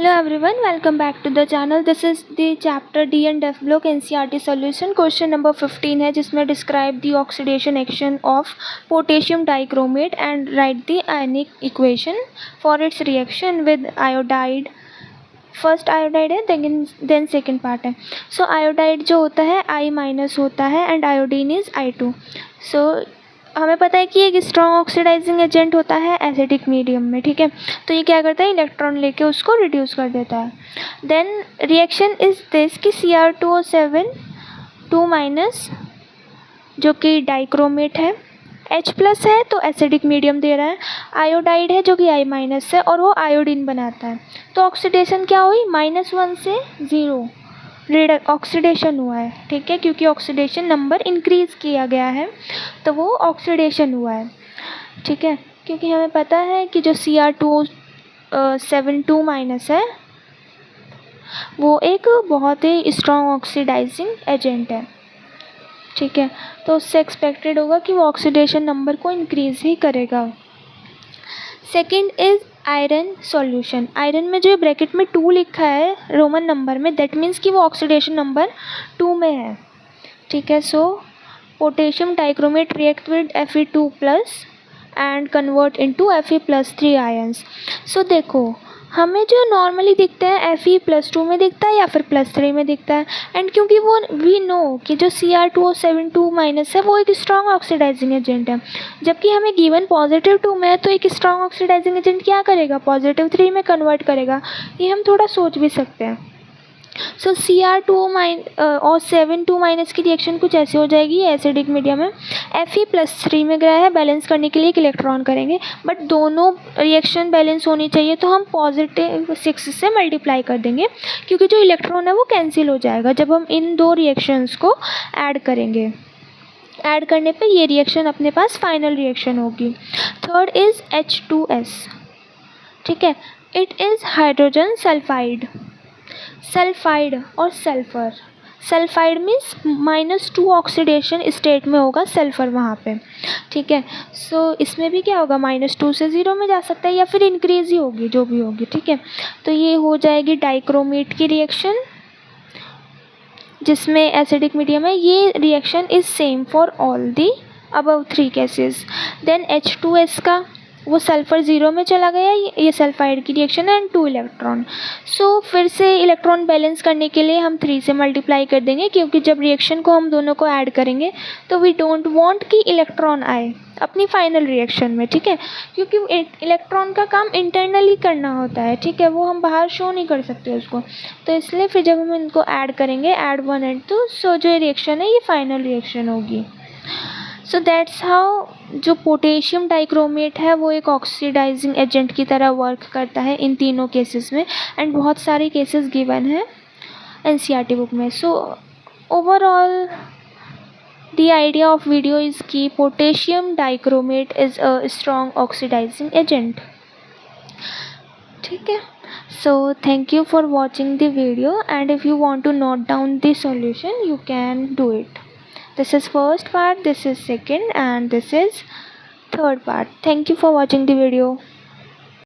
Hello everyone, welcome back to the channel. This is the chapter D and F block NCERT solution. Question number 15 है जिसमें describe the oxidation action of potassium dichromate and write the ionic equation for its reaction with iodide. First iodide है then second part है. सो iodide जो होता है I minus होता है and iodine is I2. सो हमें पता है कि एक स्ट्रॉन्ग ऑक्सीडाइजिंग एजेंट होता है एसिडिक मीडियम में. ठीक है, तो ये क्या करता है, इलेक्ट्रॉन लेके उसको रिड्यूस कर देता है. देन रिएक्शन इज दिस कि Cr2O7 2 माइनस जो कि डाइक्रोमेट है, H प्लस है तो एसिडिक मीडियम दे रहा है, आयोडाइड है जो कि I माइनस है और वो आयोडीन बनाता है. तो ऑक्सीडेशन क्या हुई, -1 से 0 ऑक्सीडेशन हुआ है. ठीक है, क्योंकि ऑक्सीडेशन नंबर इंक्रीज किया गया है तो वो ऑक्सीडेशन हुआ है. ठीक है, क्योंकि हमें पता है कि जो Cr2O7 2 माइनस है वो एक बहुत ही स्ट्रॉन्ग ऑक्सीडाइजिंग एजेंट है. ठीक है, तो उससे एक्सपेक्टेड होगा कि वो ऑक्सीडेशन नंबर को इंक्रीज ही करेगा. Second is iron solution. Iron में जो ब्रैकेट में 2 लिखा है रोमन नंबर में, दैट मीन्स कि वो ऑक्सीडेशन नंबर 2 में है. ठीक है, so potassium dichromate react with Fe2 plus and convert into Fe+3 ions. So देखो हमें जो नॉर्मली दिखता है Fe+2 में दिखता है या फिर +3 में दिखता है. एंड क्योंकि वो वी नो कि जो Cr2O7 2 माइनस है वो एक स्ट्रॉन्ग ऑक्सीडाइजिंग एजेंट है, जबकि हमें गिवन +2 में है तो एक स्ट्रॉन्ग ऑक्सीडाइजिंग एजेंट क्या करेगा, +3 में कन्वर्ट करेगा. ये हम थोड़ा सोच भी सकते हैं. सो Cr2O7 2 माइनस की रिएक्शन कुछ ऐसी हो जाएगी. एसिडिक मीडियम है, Fe+3 में गया है, बैलेंस करने के लिए एक इलेक्ट्रॉन करेंगे, बट दोनों रिएक्शन बैलेंस होनी चाहिए तो हम +6 से मल्टीप्लाई कर देंगे क्योंकि जो इलेक्ट्रॉन है वो कैंसिल हो जाएगा जब हम इन दो रिएक्शंस को ऐड करेंगे. ऐड करने पे ये रिएक्शन अपने पास फाइनल रिएक्शन होगी. Third is H2S. ठीक है, it is hydrogen sulphide. Sulphide और sulphur, sulphide means -2 oxidation state में होगा सल्फ़र वहाँ पे. ठीक है, सो इसमें भी क्या होगा, -2 से 0 में जा सकता है या फिर इंक्रीज ही होगी, जो भी होगी. ठीक है, तो ये हो जाएगी डाइक्रोमेट की रिएक्शन जिसमें एसिडिक मीडियम है. ये reaction is same for all the above 3 cases. Then H2S का वो सल्फ़र 0 में चला गया, ये सल्फाइड की रिएक्शन है एंड 2 इलेक्ट्रॉन. सो फिर से इलेक्ट्रॉन बैलेंस करने के लिए हम 3 से मल्टीप्लाई कर देंगे क्योंकि जब रिएक्शन को हम दोनों को ऐड करेंगे तो वी डोंट वांट कि इलेक्ट्रॉन आए अपनी फाइनल रिएक्शन में. ठीक है, क्योंकि इलेक्ट्रॉन का काम इंटरनली करना होता है. ठीक है, वो हम बाहर शो नहीं कर सकते उसको, तो इसलिए फिर जब हम इनको ऐड करेंगे, ऐड 1 एंड 2, सो जो रिएक्शन है ये फाइनल रिएक्शन होगी. सो दैट्स हाउ जो पोटेशियम डाइक्रोमेट है वो एक ऑक्सीडाइजिंग एजेंट की तरह वर्क करता है इन तीनों केसेस में. एंड बहुत सारे केसेस गिवन है NCERT बुक में. So overall the idea of video is कि potassium dichromate is a strong oxidizing agent. ठीक है, so thank you for watching the video, and if you want to note down the solution you can do it. This is first part, this is second, and this is third part. Thank you for watching the video.